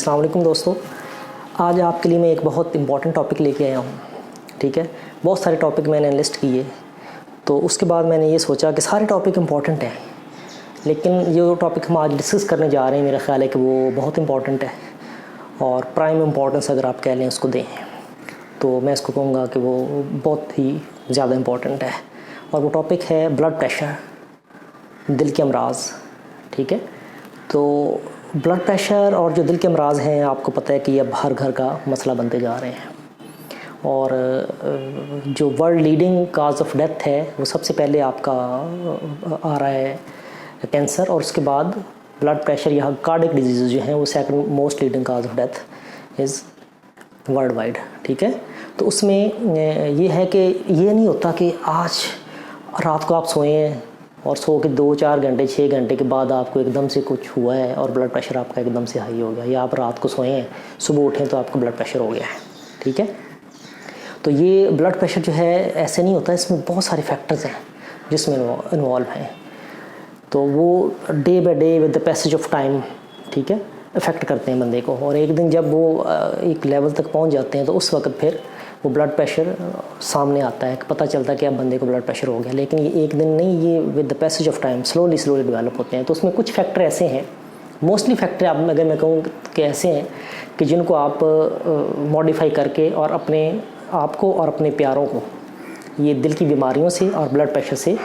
अस्सलाम वालेकुम दोस्तों, आज आपके लिए मैं एक बहुत इंपॉर्टेंट टॉपिक लेके आया हूँ। ठीक है, बहुत सारे टॉपिक मैंने लिस्ट किए, तो उसके बाद मैंने ये सोचा कि सारे टॉपिक इंपॉर्टेंट हैं, लेकिन जो टॉपिक हम आज डिस्कस करने जा रहे हैं मेरा ख़्याल है कि वो बहुत इंपॉर्टेंट है और प्राइम इम्पोर्टेंस अगर आप कह लें उसको दें, तो मैं इसको कहूँगा कि वो बहुत ही ज़्यादा इम्पॉर्टेंट है। और वो टॉपिक है ब्लड प्रेशर, दिल के अमराज। ठीक है, तो ब्लड प्रेशर और जो दिल के अमराज हैं, आपको पता है कि ये अब हर घर का मसला बनते जा रहे हैं। और जो world leading cause of death है वो सबसे पहले आपका आ रहा है कैंसर, और उसके बाद ब्लड प्रेशर या कार्डियक डिजीज़ जो हैं वो second most leading cause of death is world wide. ठीक है, तो उसमें ये है कि ये नहीं होता कि आज रात को आप सोए हैं और सो के 2-4 घंटे 6 घंटे के बाद आपको एकदम से कुछ हुआ है और ब्लड प्रेशर आपका एकदम से हाई हो गया, या आप रात को सोए हैं सुबह उठें तो आपका ब्लड प्रेशर हो गया है। ठीक है, तो ये ब्लड प्रेशर जो है ऐसे नहीं होता, इसमें बहुत सारे फैक्टर्स हैं जिसमें इन्वॉल्व हैं, तो वो day by day with the passage of time, ठीक है, इफ़ेक्ट करते हैं बंदे को। और एक दिन जब वो एक लेवल तक पहुंच जाते हैं तो उस वक्त फिर वो ब्लड प्रेशर सामने आता है, पता चलता है कि अब बंदे को ब्लड प्रेशर हो गया। लेकिन ये एक दिन नहीं, ये with the passage of time slowly develop होते हैं। तो उसमें कुछ फैक्टर ऐसे हैं, मोस्टली फैक्टर आप अगर मैं कहूँ कि ऐसे हैं कि जिनको आप मॉडिफाई करके और अपने आप को और अपने प्यारों को ये दिल की बीमारियों से और ब्लड प्रेशर से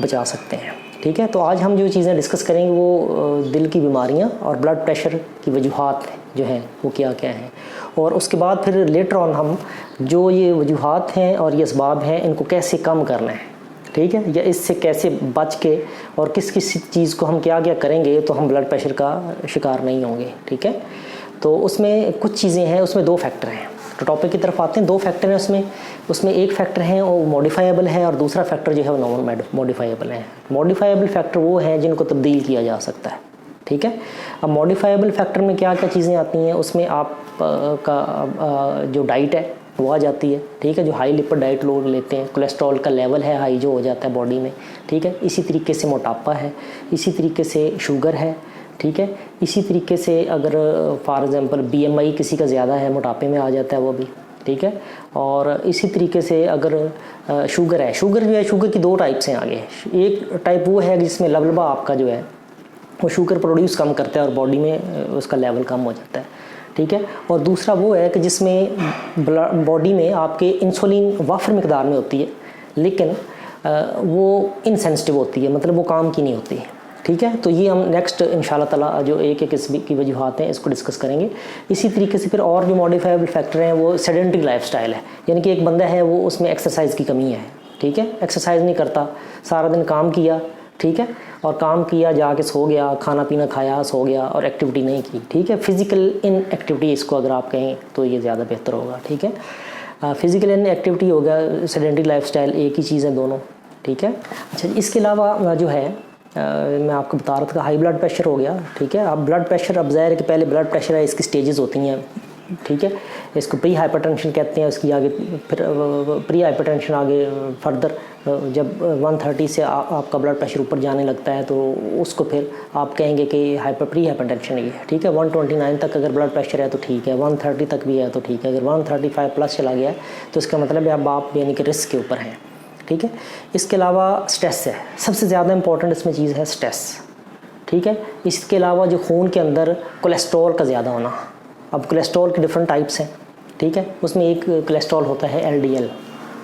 बचा सकते हैं। ठीक है, तो आज हम जो चीज़ें डिस्कस करेंगे वो दिल की बीमारियां और ब्लड प्रेशर की वजूहात जो हैं वो क्या क्या हैं, और उसके बाद फिर लेटर ऑन हम जो ये वजूहात हैं और ये असबाब हैं इनको कैसे कम करना है, ठीक है, या इससे कैसे बच के और किस किस चीज़ को हम क्या क्या करेंगे तो हम ब्लड प्रेशर का शिकार नहीं होंगे। ठीक है, तो उसमें कुछ चीज़ें हैं, उसमें 2 फैक्टर हैं। तो टॉपिक की तरफ आते हैं, 2 फैक्टर हैं उसमें एक फैक्टर है वो मॉडिफाइबल है और दूसरा फैक्टर जो है वो नॉन मॉडिफाइबल है। मॉडिफाइबल फैक्टर वो हैं जिनको तब्दील किया जा सकता है। ठीक है, अब मॉडिफाइबल फैक्टर में क्या क्या चीज़ें आती हैं, उसमें आप का जो डाइट है वो आ जाती है। ठीक है, जो हाई लिपिड डाइट लोग लेते हैं, कोलेस्ट्रॉल का लेवल है हाई जो हो जाता है बॉडी में। ठीक है, इसी तरीके से मोटापा है, इसी तरीके से शुगर है। ठीक है, इसी तरीके से अगर फॉर एग्जांपल BMI किसी का ज़्यादा है, मोटापे में आ जाता है वो भी। ठीक है, और इसी तरीके से अगर शुगर है, शुगर जो है, शुगर की 2 टाइप्स हैं आगे। एक टाइप वो है जिसमें लबलबा आपका जो है वो शुगर प्रोड्यूस कम करता है और बॉडी में उसका लेवल कम हो जाता है। ठीक है, और दूसरा वो है कि जिसमें बॉडी में आपके इंसुलिन वाफर मिकदार में होती है, लेकिन वो इनसेंसिटिव होती है, मतलब वो काम की नहीं होती। ठीक है, तो ये हम नेक्स्ट इंशाल्लाह ताला जो एक किस्म की वजूहात हैं इसको डिस्कस करेंगे। इसी तरीके से फिर और जो मॉडिफाइबल फैक्टर हैं वो सेडेंटरी लाइफस्टाइल है, यानी कि एक बंदा है वो उसमें एक्सरसाइज की कमी है। ठीक है, एक्सरसाइज नहीं करता, सारा दिन काम किया, ठीक है, और काम किया जाके सो गया, खाना पीना खाया सो गया और एक्टिविटी नहीं की। ठीक है, फिजिकल इनएक्टिविटी इसको अगर आप कहें तो ये ज़्यादा बेहतर होगा। ठीक है, फिजिकल इनएक्टिविटी हो गया, सेडेंटरी लाइफस्टाइल, एक ही चीज़ है दोनों। ठीक है, अच्छा, इसके अलावा जो है मैं आपको बता रहा था कि हाई ब्लड प्रेशर हो गया। ठीक है, अब ब्लड प्रेशर, अब ज़ाहिर है कि पहले ब्लड प्रेशर है, इसकी स्टेजेस होती हैं। ठीक है, इसको प्री हाइपरटेंशन कहते हैं, उसकी आगे फिर प्री हाइपरटेंशन आगे फर्दर जब 130 से आपका ब्लड प्रेशर ऊपर जाने लगता है तो उसको फिर आप कहेंगे कि प्री हाइपरटेंशन है। ठीक है, 129 तक अगर ब्लड प्रेशर है तो ठीक है, 130 तक भी है तो ठीक है, अगर 135 प्लस चला गया है तो इसका मतलब है अब आप यानी कि रिस्क के ऊपर हैं। ठीक है, इसके अलावा स्ट्रेस है, सबसे ज़्यादा इंपॉर्टेंट इसमें चीज़ है स्ट्रेस। ठीक है, इसके अलावा जो खून के अंदर कोलेस्ट्रॉल का ज़्यादा होना। अब कोलेस्ट्रॉल के डिफरेंट टाइप्स हैं। ठीक है, उसमें एक कोलेस्ट्रॉल होता है LDL,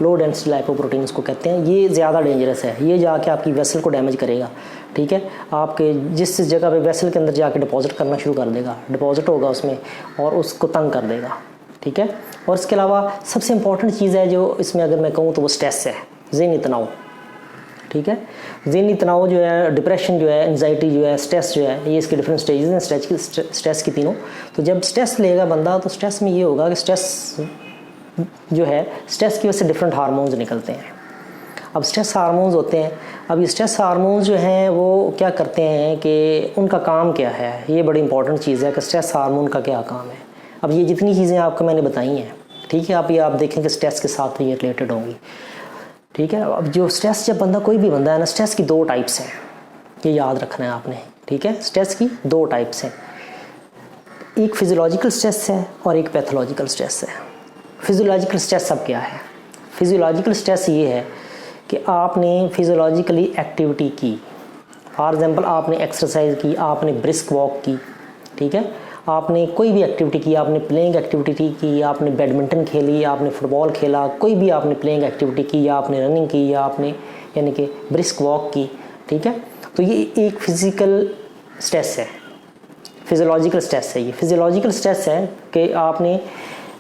लो डेंसिटी लाइपोप्रोटीन इसको कहते हैं। ये ज़्यादा डेंजरस है, ये जाके आपकी वेसल को डैमेज करेगा। ठीक है, आपके जिस जगह पे वेसल के अंदर जाके डिपॉजिट करना शुरू कर देगा, डिपॉजिट होगा उसमें और उसको तंग कर देगा। ठीक है, और इसके अलावा सबसे इंपॉर्टेंट चीज़ है जो इसमें अगर मैं कहूँ तो वो स्ट्रेस है, ज़हनी तनाव। ठीक है, ज़हनी तनाव जो है, डिप्रेशन जो है, एंजाइटी जो है, स्ट्रेस जो है, ये इसके डिफरेंट स्टेजेस हैं स्ट्रेस की तीनों। तो जब स्ट्रेस लेगा बंदा तो स्ट्रेस में ये होगा कि स्ट्रेस जो है, स्ट्रेस की वजह से डिफरेंट हार्मोन्स निकलते हैं। अब स्ट्रेस हार्मोन्स होते हैं, अब ये स्ट्रेस हार्मोन्स जो हैं वो क्या करते हैं कि उनका काम क्या है, ये बड़ी इंपॉर्टेंट चीज़ है कि स्ट्रेस हार्मोन का क्या काम है। अब ये जितनी चीज़ें आपको मैंने बताई हैं, ठीक है, आप देखें कि स्ट्रेस के साथ ये रिलेटेड होंगी। ठीक है, अब जो स्ट्रेस, जब बंदा कोई भी बंदा है ना, स्ट्रेस की 2 टाइप्स हैं, ये याद रखना है आपने। ठीक है, स्ट्रेस की 2 टाइप्स हैं। एक फिजियोलॉजिकल स्ट्रेस है और एक पैथोलॉजिकल स्ट्रेस है। फिजियोलॉजिकल स्ट्रेस अब क्या है? फिजियोलॉजिकल स्ट्रेस ये है कि आपने फिजियोलॉजिकली एक्टिविटी की, फॉर एग्जांपल आपने एक्सरसाइज की, आपने ब्रिस्क वॉक की, ठीक है, आपने कोई भी एक्टिविटी की, आपने प्लेइंग एक्टिविटी की, आपने बैडमिंटन खेली, आपने फुटबॉल खेला, कोई भी आपने प्लेइंग एक्टिविटी की, या आपने रनिंग की, या आपने यानी कि ब्रिस्क वॉक की, ठीक है, तो ये एक फिज़िकल स्ट्रेस है, फिजियोलॉजिकल स्ट्रेस है। ये फिजियोलॉजिकल स्ट्रेस है कि आपने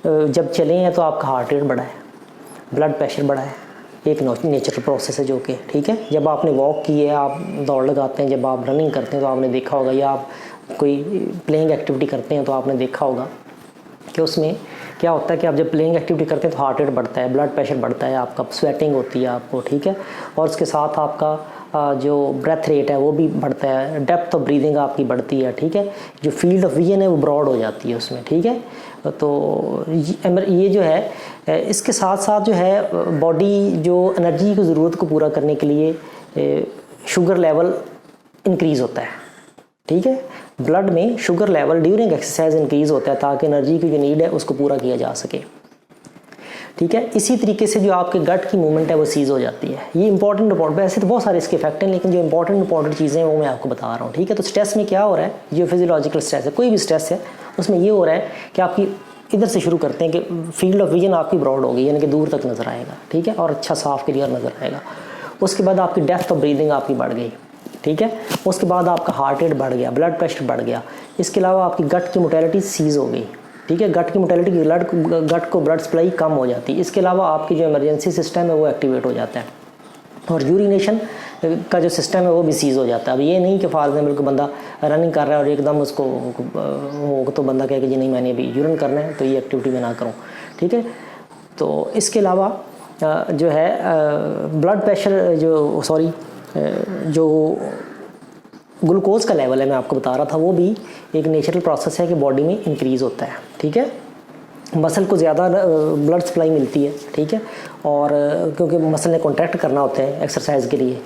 जब चले हैं तो आपका हार्ट रेट बढ़ा है, ब्लड प्रेशर बढ़ा है, एक नेचुरल प्रोसेस है जो कि, ठीक है, जब आपने वॉक की है, आप दौड़ लगाते हैं, जब आप रनिंग करते हैं तो आपने देखा होगा, या आप कोई प्लेइंग एक्टिविटी करते हैं तो आपने देखा होगा कि उसमें क्या होता है कि आप जब प्लेइंग एक्टिविटी करते हैं तो हार्ट रेट बढ़ता है, ब्लड प्रेशर बढ़ता है, आपका स्वेटिंग होती है आपको, ठीक है, और उसके साथ आपका जो ब्रेथ रेट है वो भी बढ़ता है, डेप्थ ऑफ ब्रीदिंग आपकी बढ़ती है, ठीक है, जो फील्ड ऑफ विजन है वो ब्रॉड हो जाती है उसमें, ठीक है। तो ये जो है, इसके साथ साथ जो है बॉडी जो एनर्जी की ज़रूरत को पूरा करने के लिए शुगर लेवल इंक्रीज़ होता है, ठीक है, ब्लड में sugar level during exercise increase होता है ताकि एनर्जी की जो नीड है उसको पूरा किया जा सके, ठीक है। इसी तरीके से जो आपके गट की मूवमेंट है वो सीज हो जाती है। ये इंपॉर्टेंट वैसे तो बहुत सारे इसके इफेक्ट हैं, लेकिन जो इंपॉर्टेंट चीज़ें हैं वो मैं आपको बता रहा हूँ, ठीक है। तो स्ट्रेस में क्या हो रहा है, जो फिजियोलॉजिकल स्ट्रेस है, कोई भी स्ट्रेस है, उसमें ये हो रहा है कि आपकी इधर से शुरू करते हैं कि फील्ड ऑफ विजन आपकी ब्रॉड होगी, यानी कि दूर तक नज़र आएगा, ठीक है, और अच्छा साफ क्लियर नज़र आएगा। उसके बाद आपकी डेप्थ ऑफ ब्रीदिंग आपकी बढ़ गई, ठीक है, उसके बाद आपका हार्ट रेट बढ़ गया, ब्लड प्रेशर बढ़ गया, इसके अलावा आपकी गट की मोटेलिटी सीज हो गई, ठीक है, गट की मोटेलिटी गट को ब्लड सप्लाई कम हो जाती है। इसके अलावा आपकी जो इमरजेंसी सिस्टम है वो एक्टिवेट हो जाता है, और यूरिनेशन का जो सिस्टम है वो भी सीज हो जाता है। अब ये नहीं कि फॉर एग्जाम्पल कोई बंदा रनिंग कर रहा है और एकदम उसको हो तो बंदा कहे कि जी नहीं मैंने अभी यूरिन करना है तो ये एक्टिविटी मैं ना करूँ, ठीक है। तो इसके अलावा जो है ब्लड प्रेशर जो ग्लूकोज का लेवल है, मैं आपको बता रहा था, वो भी एक नेचुरल प्रोसेस है कि बॉडी में इंक्रीज़ होता है, ठीक है। मसल को ज़्यादा ब्लड सप्लाई मिलती है, ठीक है, और क्योंकि मसल ने कॉन्ट्रैक्ट करना होता है एक्सरसाइज के लिए।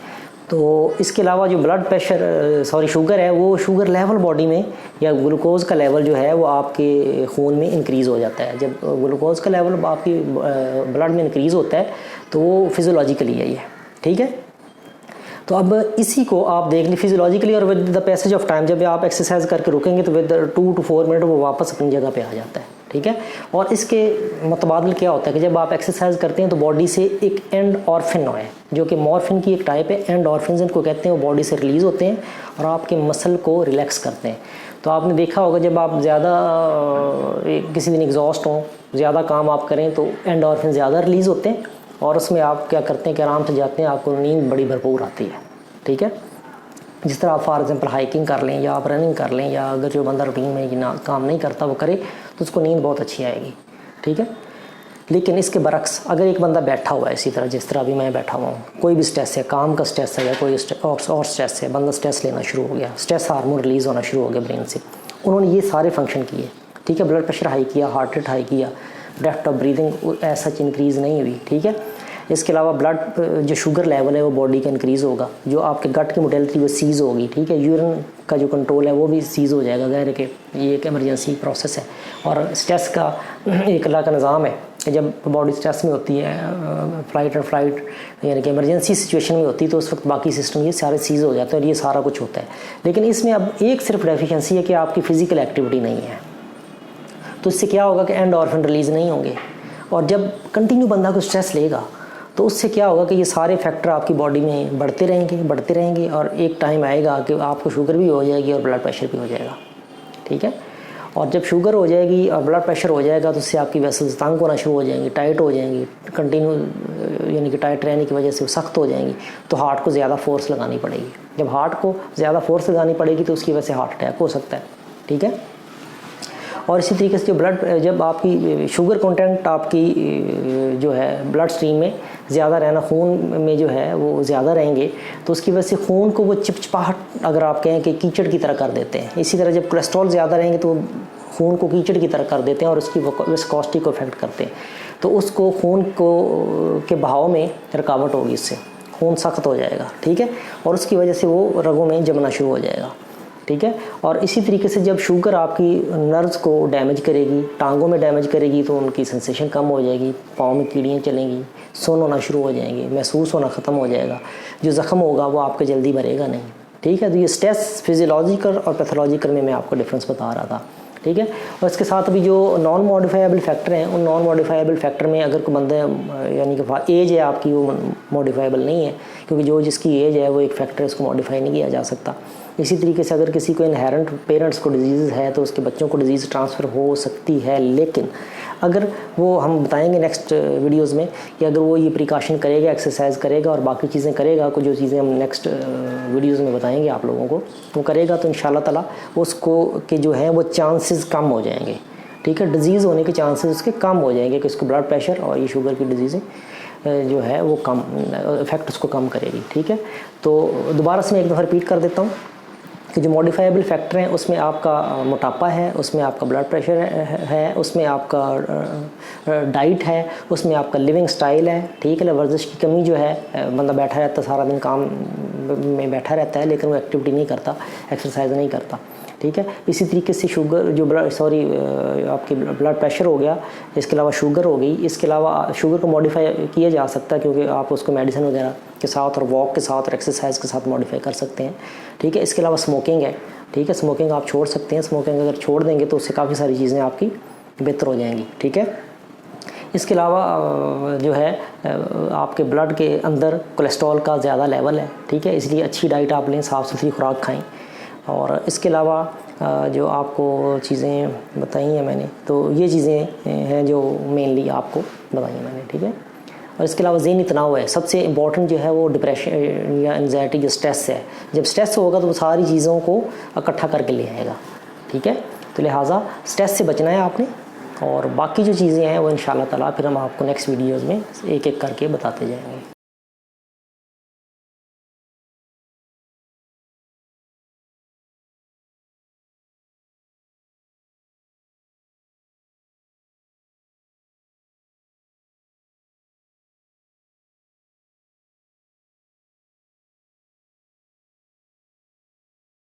तो इसके अलावा जो ब्लड प्रेशर शुगर है, वो शुगर लेवल बॉडी में या ग्लूकोज का लेवल जो है वो आपके खून में इंक्रीज़ हो जाता है। जब ग्लूकोज का लेवल आपकी ब्लड में इंक्रीज़ होता है तो वो फिजियोलॉजिकली है ये, ठीक है। तो अब इसी को आप देख ली फिजियोलॉजिकली, और with the passage of time जब आप एक्सरसाइज करके रुकेंगे तो विद 2 to 4 मिनट वो वापस अपनी जगह पे आ जाता है, ठीक है। और इसके मुतबादिल क्या होता है कि जब आप एक्सरसाइज करते हैं तो बॉडी से एक एंडोर्फिन है, जो कि मॉर्फिन की एक टाइप है, एंडोर्फिन इनको कहते हैं, वो बॉडी से रिलीज़ होते हैं और आपके मसल को रिलैक्स करते हैं। तो आपने देखा होगा जब आप ज़्यादा किसी दिन एग्जॉस्ट हों, ज़्यादा काम आप करें तो एंडोर्फिन ज़्यादा रिलीज़ होते हैं, और उसमें आप क्या करते हैं कि आराम से जाते हैं, आपको नींद बड़ी भरपूर आती है, ठीक है। जिस तरह आप फॉर एग्जांपल हाइकिंग कर लें या आप रनिंग कर लें, या अगर जो बंदा रूटीन में काम नहीं करता वो करे तो उसको नींद बहुत अच्छी आएगी, ठीक है। लेकिन इसके बरक्स अगर एक बंदा बैठा हुआ है इसी तरह जिस तरह अभी मैं बैठा हुआ हूँ, कोई भी स्ट्रेस है, काम का स्ट्रेस है या कोई और स्ट्रेस है, बंदा स्ट्रेस लेना शुरू हो गया, स्ट्रेस हार्मोन रिलीज़ होना शुरू हो गया ब्रेन से, उन्होंने ये सारे फंक्शन किए, ठीक है, ब्लड प्रेशर हाई किया, हार्ट रेट हाई किया, डेप्थ ऑफ ब्रीदिंग ऐसा इंक्रीज़ नहीं हुई, ठीक है। इसके अलावा ब्लड जो शुगर लेवल है वो बॉडी का इंक्रीज़ होगा, जो आपके गट की मोटेलिटी वो सीज़ होगी, ठीक है, यूरिन का जो कंट्रोल है वो भी सीज़ हो जाएगा, गैर के ये एक इमरजेंसी प्रोसेस है। और स्ट्रेस का एक अल्लाह का निज़ाम है कि जब बॉडी स्ट्रेस में होती है, फ्लाइट यानी कि इमरजेंसी सिचुएशन में होती है, तो उस वक्त बाकी सिस्टम ये सारे सीज़ हो जाते हैं और ये सारा कुछ होता है। लेकिन इसमें अब एक सिर्फ डेफिशिएंसी है कि आपकी फ़िज़िकल एक्टिविटी नहीं है, तो इससे क्या होगा कि एंडोर्फिन रिलीज़ नहीं होंगे, और जब कंटिन्यू बंदा को स्ट्रेस लेगा तो उससे क्या होगा कि ये सारे फैक्टर आपकी बॉडी में बढ़ते रहेंगे और एक टाइम आएगा कि आपको शुगर भी हो जाएगी और ब्लड प्रेशर भी हो जाएगा, ठीक है। और जब शुगर हो जाएगी और ब्लड प्रेशर हो जाएगा तो उससे आपकी वेसल्स तंग होना शुरू हो जाएंगी, टाइट हो जाएंगी, कंटिन्यू यानी कि टाइट रहने की वजह से वो सख्त हो जाएंगी, तो हार्ट को ज़्यादा फोर्स लगानी पड़ेगी। जब हार्ट को ज़्यादा फोर्स लगानी पड़ेगी तो उसकी वजह से हार्ट अटैक हो सकता है, ठीक है। और इसी तरीके से जो जब आपकी शुगर कंटेंट आपकी जो है ब्लड स्ट्रीम में ज़्यादा रहना, खून में जो है वो ज़्यादा रहेंगे, तो उसकी वजह से खून को वो चिपचिपाहट अगर आप कहें कि कीचड़ की तरह कर देते हैं। इसी तरह जब कोलेस्ट्रॉल ज़्यादा रहेंगे तो खून को कीचड़ की तरह कर देते हैं और उसकी विस्कोसिटी को इफेक्ट करते हैं, तो उसको खून को के बहाव में रुकावट होगी, इससे खून सख्त हो जाएगा, ठीक है, और उसकी वजह से वो रगों में जमना शुरू हो जाएगा। ठीक है। और इसी तरीके से जब शुगर आपकी नर्व्स को डैमेज करेगी, टांगों में डैमेज करेगी, तो उनकी सेंसेशन कम हो जाएगी, पाँव में कीड़ियाँ चलेंगी, सुन्न होना शुरू हो जाएंगी, महसूस होना ख़त्म हो जाएगा, जो ज़ख्म होगा वो आपका जल्दी भरेगा नहीं, ठीक है। तो ये स्ट्रेस फिजियोलॉजिकल और पैथोलॉजिकल में मैं आपको डिफरेंस बता रहा था, ठीक है। और इसके साथ अभी जो नॉन मॉडिफाइबल फैक्टर हैं, उन नॉन मॉडिफाइबल फैक्टर में अगर कोई बंदा यानी कि एज है आपकी, वो मॉडिफाइबल नहीं है, क्योंकि जो जिसकी एज है वो एक फैक्टर, इसको मॉडिफाई नहीं किया जा सकता। इसी तरीके से अगर किसी को इनहेरेंट पेरेंट्स को डिजीज़ है तो उसके बच्चों को डिजीज़ ट्रांसफ़र हो सकती है, लेकिन अगर वो हम बताएंगे नेक्स्ट वीडियोस में कि अगर वो ये प्रिकॉशन करेगा, एक्सरसाइज करेगा और बाकी चीज़ें करेगा, को जो चीज़ें हम नेक्स्ट वीडियोस में बताएंगे आप लोगों को, वो करेगा तो इंशाल्लाह ताला उसको के जो है वो चांसेस कम हो जाएंगे, ठीक है। डिज़ीज़ होने के चांसेस उसके कम हो जाएंगे कि उसको ब्लड प्रेशर और ये शुगर की डिजीज़ें जो है वो कम इफेक्ट उसको कम करेगी, ठीक है। तो दोबारा से मैं एक दफ़ा रिपीट कर देता हूँ कि जो मॉडिफाइबल फैक्टर हैं उसमें आपका मोटापा है, उसमें आपका ब्लड प्रेशर है, उसमें आपका डाइट है, उसमें आपका लिविंग स्टाइल है, ठीक है। वर्जिश की कमी जो है, बंदा बैठा रहता सारा दिन काम में बैठा रहता है लेकिन वो एक्टिविटी नहीं करता, एक्सरसाइज नहीं करता, ठीक है। इसी तरीके से शुगर जो आपकी ब्लड प्रेशर हो गया, इसके अलावा शुगर हो गई, इसके अलावा शुगर को मॉडिफाई किया जा सकता है क्योंकि आप उसको मेडिसिन वगैरह के साथ और वॉक के साथ और एक्सरसाइज के साथ मॉडिफाई कर सकते हैं, ठीक है। इसके अलावा स्मोकिंग है, ठीक है, स्मोकिंग आप छोड़ सकते हैं। स्मोकिंग अगर छोड़ देंगे तो उससे काफ़ी सारी चीज़ें आपकी बेहतर हो जाएंगी, ठीक है। इसके अलावा जो है आपके ब्लड के अंदर कोलेस्ट्रॉल का ज़्यादा लेवल है, ठीक है, इसलिए अच्छी डाइट आप लें, साफ़ सुथरी खुराक खाएँ। और इसके अलावा जो आपको चीज़ें बताई हैं मैंने, तो ये चीज़ें हैं जो मेनली आपको बताई हैं मैंने, ठीक है। और इसके अलावा ज़हनी तनाव है, सबसे इम्पॉर्टेंट जो है वो डिप्रेशन या एंजाइटी जो स्ट्रेस है। जब स्ट्रेस होगा तो वो सारी चीज़ों को इकट्ठा करके ले आएगा, ठीक है। तो लिहाजा स्ट्रेस से बचना है आपने, और बाकी जो चीज़ें हैं वो इंशाल्लाह ताला फिर हम आपको नेक्स्ट वीडियोज़ में एक एक करके बताते जाएंगे।